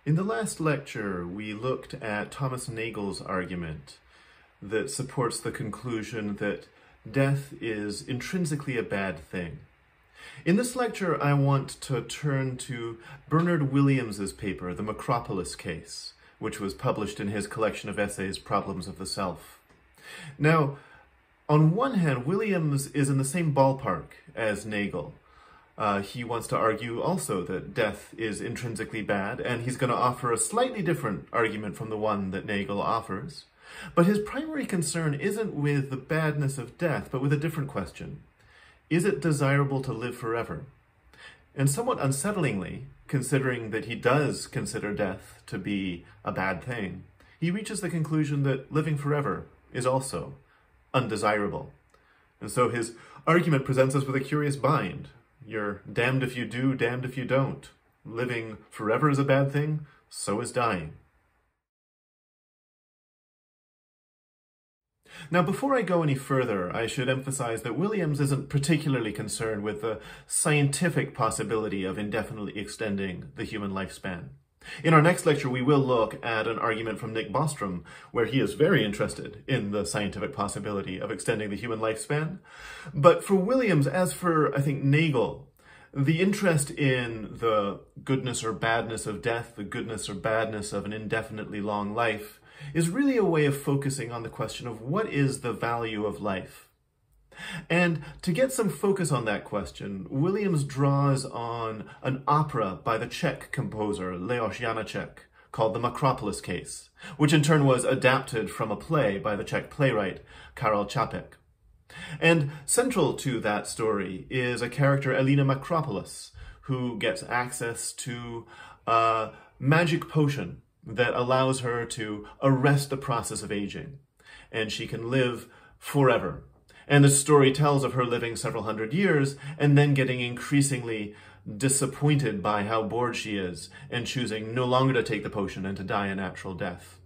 In the last lecture, we looked at Thomas Nagel's argument that supports the conclusion that death is intrinsically a bad thing. In this lecture, I want to turn to Bernard Williams's paper, the Macropolis Case, which was published in his collection of essays, Problems of the Self. Now, on one hand, Williams is in the same ballpark as Nagel. He wants to argue also that death is intrinsically bad, and he's going to offer a slightly different argument from the one that Nagel offers. But his primary concern isn't with the badness of death, but with a different question. Is it desirable to live forever? And somewhat unsettlingly, considering that he does consider death to be a bad thing, he reaches the conclusion that living forever is also undesirable. And so his argument presents us with a curious bind. You're damned if you do, damned if you don't. Living forever is a bad thing, so is dying. Now, before I go any further, I should emphasize that Williams isn't particularly concerned with the scientific possibility of indefinitely extending the human lifespan. In our next lecture, we will look at an argument from Nick Bostrom, where he is very interested in the scientific possibility of extending the human lifespan. But for Williams, as for, I think, Nagel, the interest in the goodness or badness of death, the goodness or badness of an indefinitely long life, is really a way of focusing on the question of what is the value of life. And to get some focus on that question, Williams draws on an opera by the Czech composer Leos Janáček called the Macropolis Case, which in turn was adapted from a play by the Czech playwright Karel Čapek. And central to that story is a character, Elena Macropolis, who gets access to a magic potion that allows her to arrest the process of aging, and she can live forever. And the story tells of her living several hundred years and then getting increasingly disappointed by how bored she is and choosing no longer to take the potion and to die a natural death.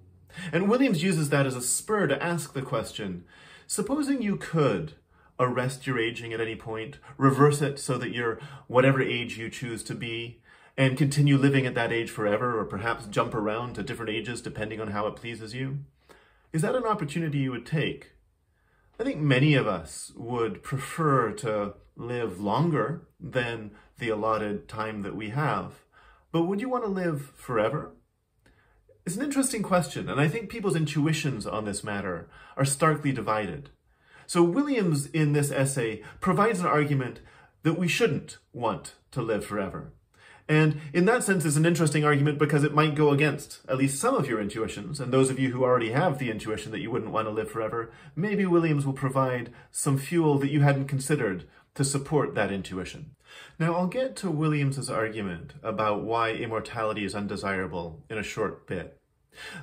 And Williams uses that as a spur to ask the question, supposing you could arrest your aging at any point, reverse it so that you're whatever age you choose to be, and continue living at that age forever, or perhaps jump around to different ages depending on how it pleases you? Is that an opportunity you would take? I think many of us would prefer to live longer than the allotted time that we have. But would you want to live forever? It's an interesting question, and I think people's intuitions on this matter are starkly divided. So Williams, in this essay, provides an argument that we shouldn't want to live forever. And in that sense, it's an interesting argument because it might go against at least some of your intuitions, and those of you who already have the intuition that you wouldn't want to live forever, maybe Williams will provide some fuel that you hadn't considered to support that intuition. Now, I'll get to Williams's argument about why immortality is undesirable in a short bit.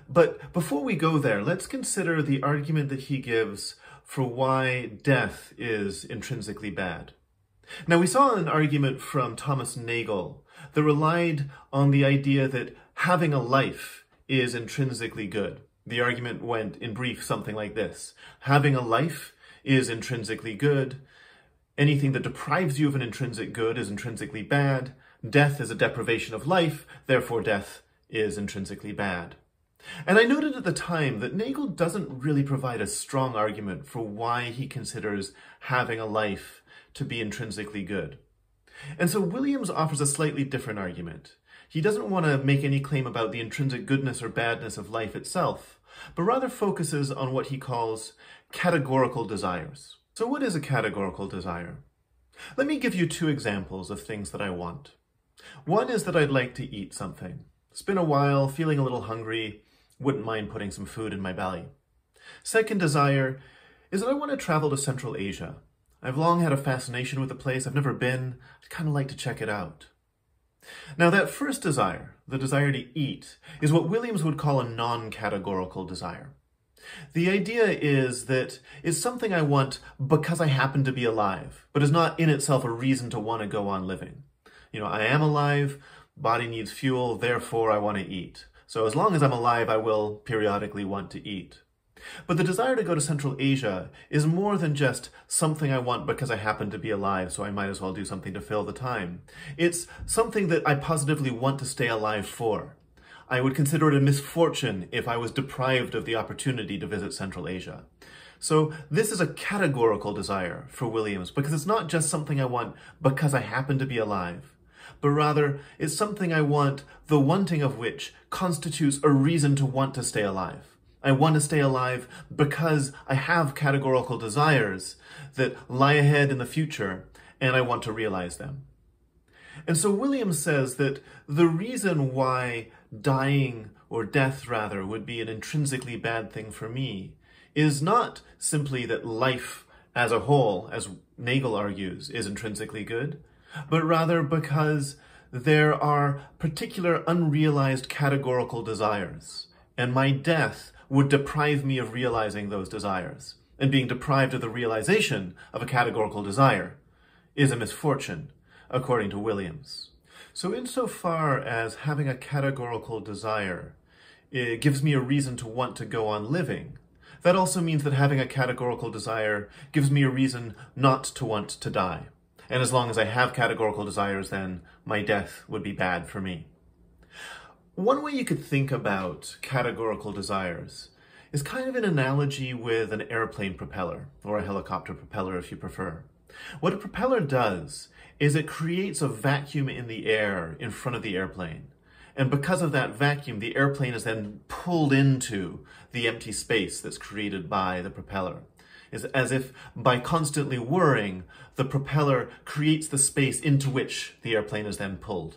But before we go there, let's consider the argument that he gives for why death is intrinsically bad. Now, we saw an argument from Thomas Nagel that relied on the idea that having a life is intrinsically good. The argument went, in brief, something like this. Having a life is intrinsically good. Anything that deprives you of an intrinsic good is intrinsically bad. Death is a deprivation of life, therefore death is intrinsically bad. And I noted at the time that Nagel doesn't really provide a strong argument for why he considers having a life to be intrinsically good. And so Williams offers a slightly different argument. He doesn't want to make any claim about the intrinsic goodness or badness of life itself, but rather focuses on what he calls categorical desires. So what is a categorical desire? Let me give you two examples of things that I want. One is that I'd like to eat something. It's been a while, feeling a little hungry, wouldn't mind putting some food in my belly. Second desire is that I want to travel to Central Asia. I've long had a fascination with the place. I've never been. I'd kind of like to check it out. Now, that first desire, the desire to eat, is what Williams would call a non-categorical desire. The idea is that it's something I want because I happen to be alive, but is not in itself a reason to want to go on living. You know, I am alive, body needs fuel, therefore I want to eat. So as long as I'm alive, I will periodically want to eat. But the desire to go to Central Asia is more than just something I want because I happen to be alive, so I might as well do something to fill the time. It's something that I positively want to stay alive for. I would consider it a misfortune if I was deprived of the opportunity to visit Central Asia. So this is a categorical desire for Williams, because it's not just something I want because I happen to be alive, but rather it's something I want, the wanting of which constitutes a reason to want to stay alive. I want to stay alive because I have categorical desires that lie ahead in the future, and I want to realize them. And so Williams says that the reason why dying, or death rather, would be an intrinsically bad thing for me is not simply that life as a whole, as Nagel argues, is intrinsically good, but rather because there are particular unrealized categorical desires, and my death would deprive me of realizing those desires. And being deprived of the realization of a categorical desire is a misfortune, according to Williams. So insofar as having a categorical desire, it gives me a reason to want to go on living, that also means that having a categorical desire gives me a reason not to want to die. And as long as I have categorical desires, then my death would be bad for me. One way you could think about categorical desires is kind of an analogy with an airplane propeller, or a helicopter propeller if you prefer. What a propeller does is it creates a vacuum in the air in front of the airplane. And because of that vacuum, the airplane is then pulled into the empty space that's created by the propeller. It's as if by constantly whirring, the propeller creates the space into which the airplane is then pulled.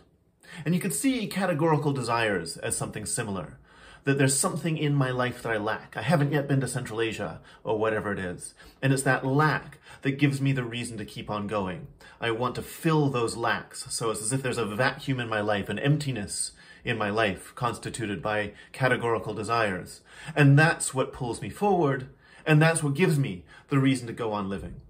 And you could see categorical desires as something similar. That there's something in my life that I lack. I haven't yet been to Central Asia, or whatever it is. And it's that lack that gives me the reason to keep on going. I want to fill those lacks. So it's as if there's a vacuum in my life, an emptiness in my life constituted by categorical desires. And that's what pulls me forward, and that's what gives me the reason to go on living.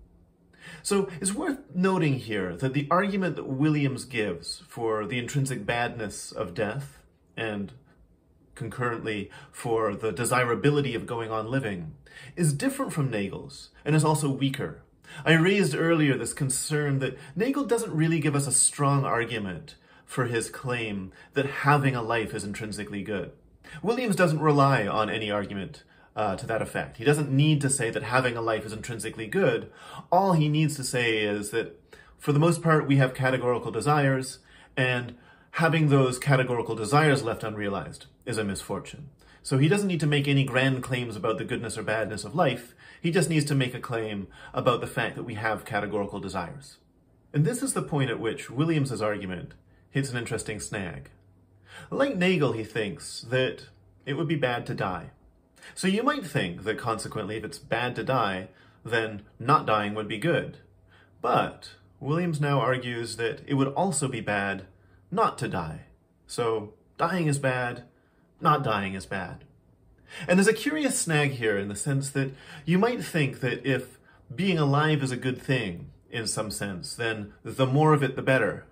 So it's worth noting here that the argument that Williams gives for the intrinsic badness of death, and concurrently for the desirability of going on living, is different from Nagel's, and is also weaker. I raised earlier this concern that Nagel doesn't really give us a strong argument for his claim that having a life is intrinsically good. Williams doesn't rely on any argument to that effect. He doesn't need to say that having a life is intrinsically good. All he needs to say is that, for the most part, we have categorical desires, and having those categorical desires left unrealized is a misfortune. So he doesn't need to make any grand claims about the goodness or badness of life. He just needs to make a claim about the fact that we have categorical desires. And this is the point at which Williams's argument hits an interesting snag. Like Nagel, he thinks that it would be bad to die. So you might think that consequently, if it's bad to die, then not dying would be good. But Williams now argues that it would also be bad not to die. So dying is bad, not dying is bad. And there's a curious snag here in the sense that you might think that if being alive is a good thing, in some sense, then the more of it, the better.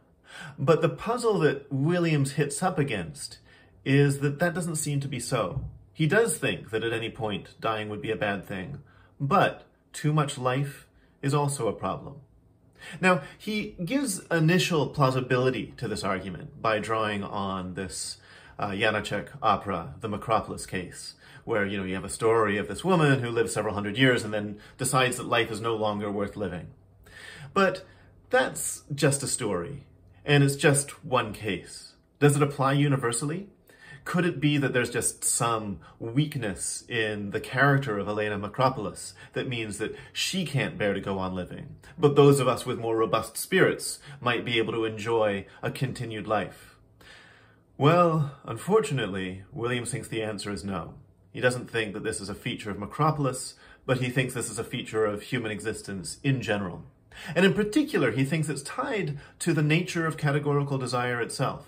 But the puzzle that Williams hits up against is that that doesn't seem to be so. He does think that at any point dying would be a bad thing, but too much life is also a problem. Now, he gives initial plausibility to this argument by drawing on this Janacek opera, the Macropolis Case, where, you have a story of this woman who lives several hundred years and then decides that life is no longer worth living. But that's just a story, and it's just one case. Does it apply universally? Could it be that there's just some weakness in the character of Elena Macropolis that means that she can't bear to go on living, but those of us with more robust spirits might be able to enjoy a continued life? Well, unfortunately, Williams thinks the answer is no. He doesn't think that this is a feature of Macropolis, but he thinks this is a feature of human existence in general. And in particular, he thinks it's tied to the nature of categorical desire itself.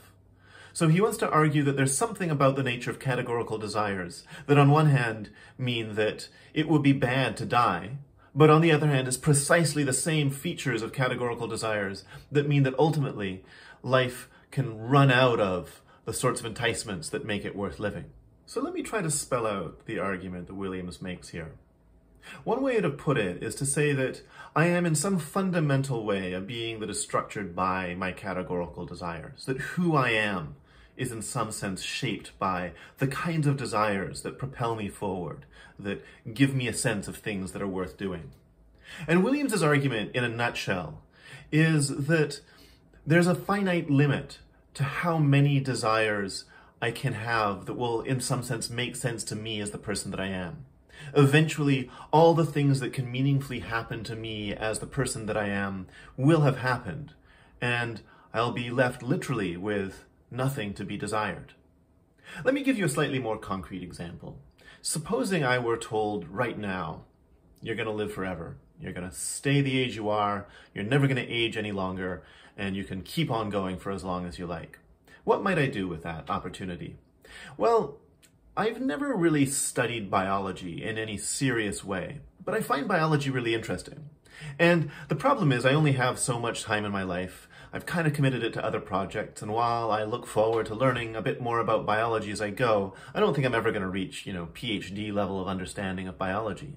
So he wants to argue that there's something about the nature of categorical desires that on one hand mean that it would be bad to die, but on the other hand is precisely the same features of categorical desires that mean that ultimately life can run out of the sorts of enticements that make it worth living. So let me try to spell out the argument that Williams makes here. One way to put it is to say that I am in some fundamental way a being that is structured by my categorical desires, that who I am is in some sense shaped by the kinds of desires that propel me forward, that give me a sense of things that are worth doing. And Williams's argument, in a nutshell, is that there's a finite limit to how many desires I can have that will, in some sense, make sense to me as the person that I am. Eventually, all the things that can meaningfully happen to me as the person that I am will have happened, and I'll be left literally with nothing to be desired. Let me give you a slightly more concrete example. Supposing I were told right now, you're going to live forever. You're going to stay the age you are, you're never going to age any longer, and you can keep on going for as long as you like. What might I do with that opportunity? Well, I've never really studied biology in any serious way, but I find biology really interesting. And the problem is I only have so much time in my life. I've kind of committed it to other projects, and while I look forward to learning a bit more about biology as I go, I don't think I'm ever going to reach, PhD level of understanding of biology.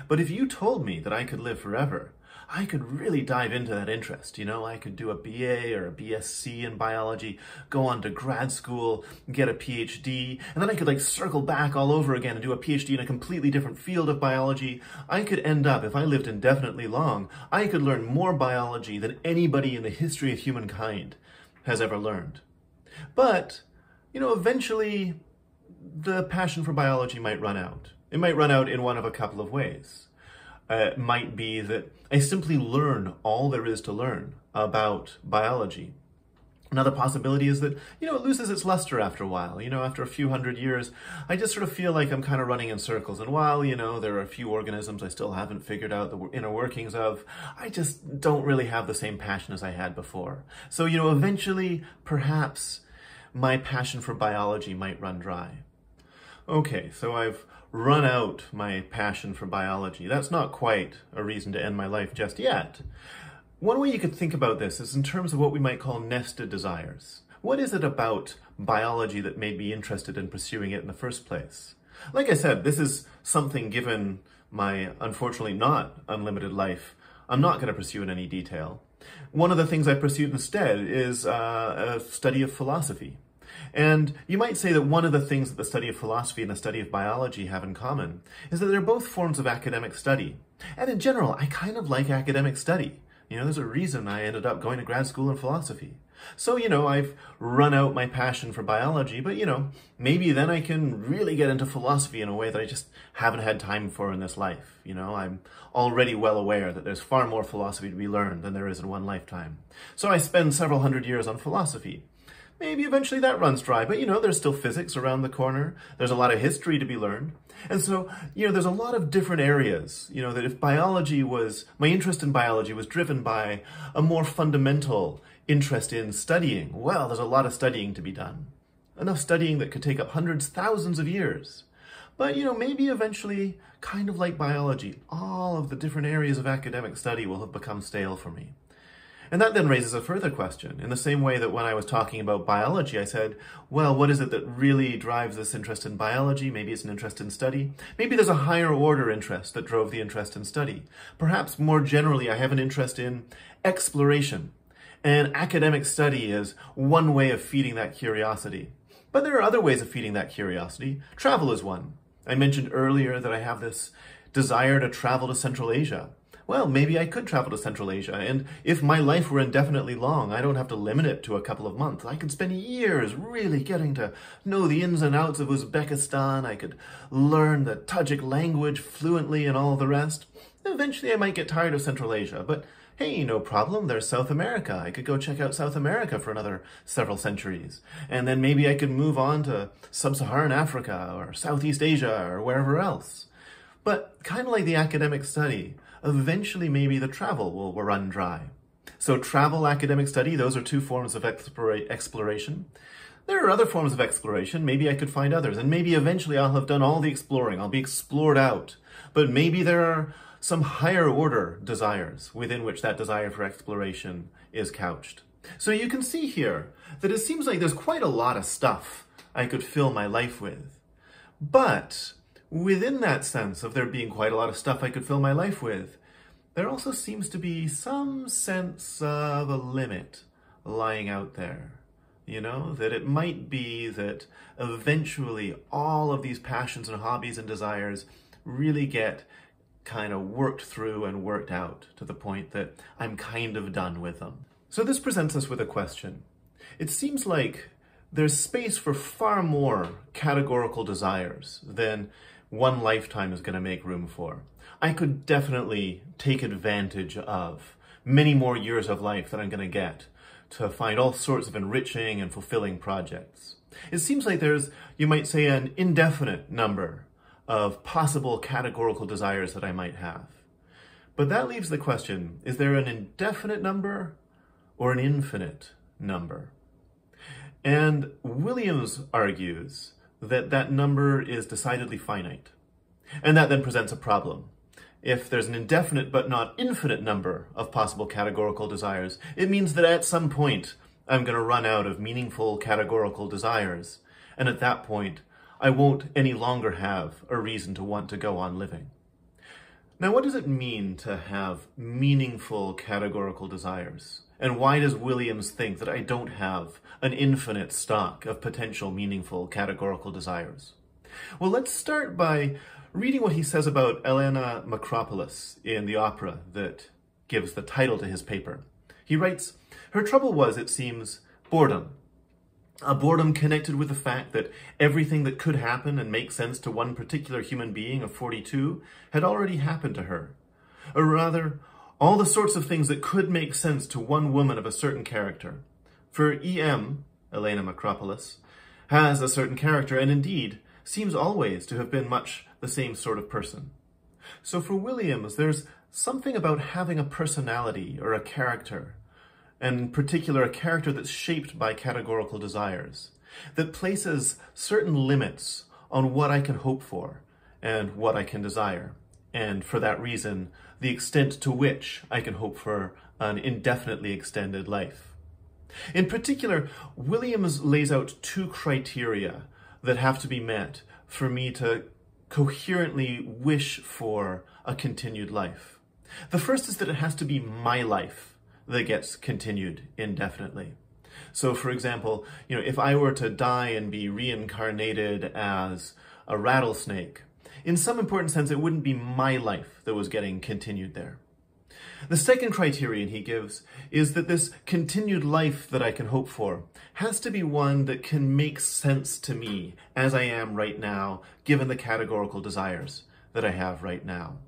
But if you told me that I could live forever, I could really dive into that interest. I could do a BA or a BSc in biology, go on to grad school, get a PhD, and then I could circle back all over again and do a PhD in a completely different field of biology. I could end up, if I lived indefinitely long, I could learn more biology than anybody in the history of humankind has ever learned. But, eventually the passion for biology might run out. It might run out in one of a couple of ways. It might be that I simply learn all there is to learn about biology. Another possibility is that, it loses its luster after a while. After a few hundred years, I just sort of feel like I'm kind of running in circles. And while, there are a few organisms I still haven't figured out the inner workings of, I just don't really have the same passion as I had before. So, eventually, perhaps my passion for biology might run dry. Okay, so I've run out my passion for biology. That's not quite a reason to end my life just yet. One way you could think about this is in terms of what we might call nested desires. What is it about biology that made me interested in pursuing it in the first place? Like I said, this is something, given my unfortunately not unlimited life, I'm not going to pursue in any detail. One of the things I pursued instead is a study of philosophy. And you might say that one of the things that the study of philosophy and the study of biology have in common is that they're both forms of academic study. And in general, I kind of like academic study. There's a reason I ended up going to grad school in philosophy. So, I've run out my passion for biology, but, maybe then I can really get into philosophy in a way that I just haven't had time for in this life. I'm already well aware that there's far more philosophy to be learned than there is in one lifetime. So I spend several hundred years on philosophy. Maybe eventually that runs dry, but there's still physics around the corner. There's a lot of history to be learned. And so, there's a lot of different areas, that if my interest in biology was driven by a more fundamental interest in studying, well, there's a lot of studying to be done. Enough studying that could take up hundreds, thousands of years. But, maybe eventually, kind of like biology, all of the different areas of academic study will have become stale for me. And that then raises a further question. In the same way that when I was talking about biology, I said, well, what is it that really drives this interest in biology? Maybe it's an interest in study. Maybe there's a higher order interest that drove the interest in study. Perhaps more generally, I have an interest in exploration. And academic study is one way of feeding that curiosity. But there are other ways of feeding that curiosity. Travel is one. I mentioned earlier that I have this desire to travel to Central Asia. Well, maybe I could travel to Central Asia, and if my life were indefinitely long, I don't have to limit it to a couple of months. I could spend years really getting to know the ins and outs of Uzbekistan. I could learn the Tajik language fluently and all the rest. Eventually, I might get tired of Central Asia, but hey, no problem, there's South America. I could go check out South America for another several centuries. And then maybe I could move on to Sub-Saharan Africa or Southeast Asia or wherever else. But kind of like the academic study, eventually maybe the travel will run dry. So travel, academic study, those are two forms of exploration. There are other forms of exploration. Maybe I could find others. And maybe eventually I'll have done all the exploring. I'll be explored out. But maybe there are some higher order desires within which that desire for exploration is couched. So you can see here that it seems like there's quite a lot of stuff I could fill my life with. But within that sense of there being quite a lot of stuff I could fill my life with, there also seems to be some sense of a limit lying out there. that it might be that eventually all of these passions and hobbies and desires really get kind of worked through and worked out to the point that I'm kind of done with them. So this presents us with a question. It seems like there's space for far more categorical desires than one lifetime is going to make room for. I could definitely take advantage of many more years of life that I'm going to get to find all sorts of enriching and fulfilling projects. It seems like there's, you might say, an indefinite number of possible categorical desires that I might have. But that leaves the question, is there an indefinite number or an infinite number? And Williams argues that that number is decidedly finite. And that then presents a problem. If there's an indefinite but not infinite number of possible categorical desires, it means that at some point I'm going to run out of meaningful categorical desires. And at that point, I won't any longer have a reason to want to go on living. Now, what does it mean to have meaningful categorical desires? And why does Williams think that I don't have an infinite stock of potential meaningful categorical desires? Well, let's start by reading what he says about Elena Macropolis in the opera that gives the title to his paper. He writes, "Her trouble was, it seems, boredom. A boredom connected with the fact that everything that could happen and make sense to one particular human being of 42 had already happened to her. Or rather, all the sorts of things that could make sense to one woman of a certain character. For E.M., Elena Macropolis, has a certain character and indeed seems always to have been much the same sort of person." So for Williams, there's something about having a personality or a character, and in particular a character that's shaped by categorical desires, that places certain limits on what I can hope for and what I can desire, and for that reason, the extent to which I can hope for an indefinitely extended life. In particular, Williams lays out two criteria that have to be met for me to coherently wish for a continued life. The first is that it has to be my life that gets continued indefinitely. So for example, if I were to die and be reincarnated as a rattlesnake, in some important sense, it wouldn't be my life that was getting continued there. The second criterion he gives is that this continued life that I can hope for has to be one that can make sense to me as I am right now, given the categorical desires that I have right now.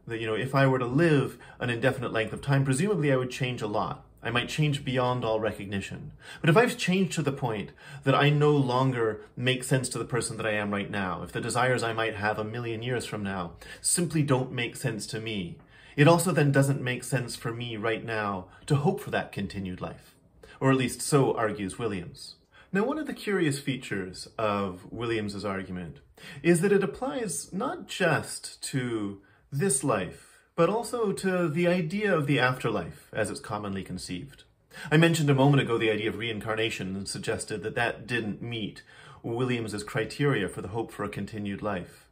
That, if I were to live an indefinite length of time, presumably I would change a lot. I might change beyond all recognition. But if I've changed to the point that I no longer make sense to the person that I am right now, if the desires I might have a million years from now simply don't make sense to me, it also then doesn't make sense for me right now to hope for that continued life. Or at least so argues Williams. Now, one of the curious features of Williams's argument is that it applies not just to this life, but also to the idea of the afterlife as it's commonly conceived. I mentioned a moment ago the idea of reincarnation and suggested that that didn't meet Williams's criteria for the hope for a continued life.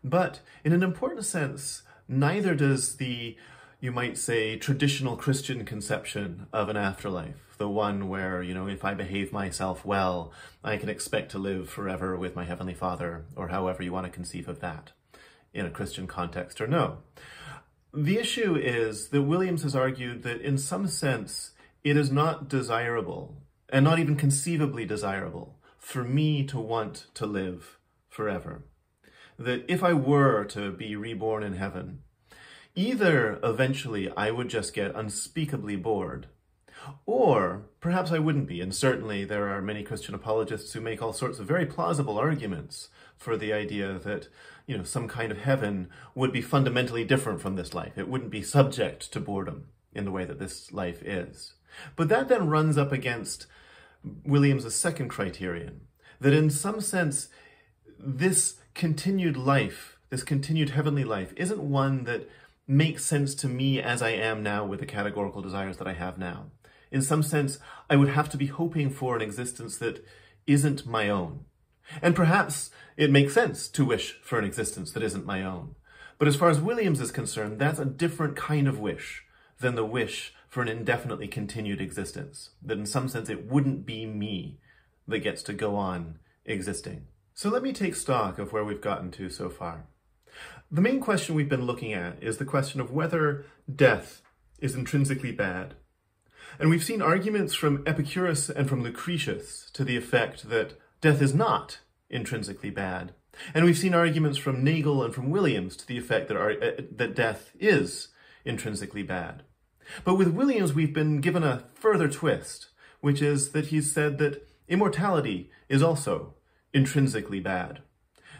But in an important sense, neither does the, you might say, traditional Christian conception of an afterlife, the one where, if I behave myself well, I can expect to live forever with my Heavenly Father, or however you want to conceive of that in a Christian context, or no. The issue is that Williams has argued that in some sense, it is not desirable, and not even conceivably desirable, for me to want to live forever. That if I were to be reborn in heaven, either eventually I would just get unspeakably bored, or perhaps I wouldn't be. And certainly there are many Christian apologists who make all sorts of very plausible arguments for the idea that, some kind of heaven would be fundamentally different from this life. It wouldn't be subject to boredom in the way that this life is. But that then runs up against Williams' second criterion, that in some sense, this continued life, this continued heavenly life, isn't one that makes sense to me as I am now with the categorical desires that I have now. In some sense, I would have to be hoping for an existence that isn't my own. And perhaps it makes sense to wish for an existence that isn't my own. But as far as Williams is concerned, that's a different kind of wish than the wish for an indefinitely continued existence. That in some sense it wouldn't be me that gets to go on existing. So let me take stock of where we've gotten to so far. The main question we've been looking at is the question of whether death is intrinsically bad. And we've seen arguments from Epicurus and from Lucretius to the effect that death is not intrinsically bad. And we've seen arguments from Nagel and from Williams to the effect that death is intrinsically bad. But with Williams, we've been given a further twist, which is that he's said that immortality is also intrinsically bad.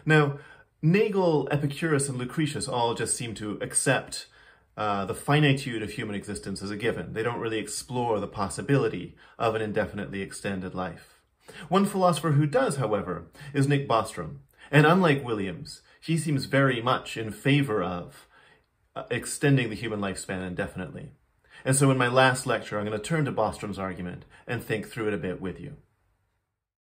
Now, Nagel, Epicurus, and Lucretius all just seem to accept the finitude of human existence as a given. They don't really explore the possibility of an indefinitely extended life. One philosopher who does, however, is Nick Bostrom. And unlike Williams, he seems very much in favor of extending the human lifespan indefinitely. And so in my last lecture, I'm going to turn to Bostrom's argument and think through it a bit with you.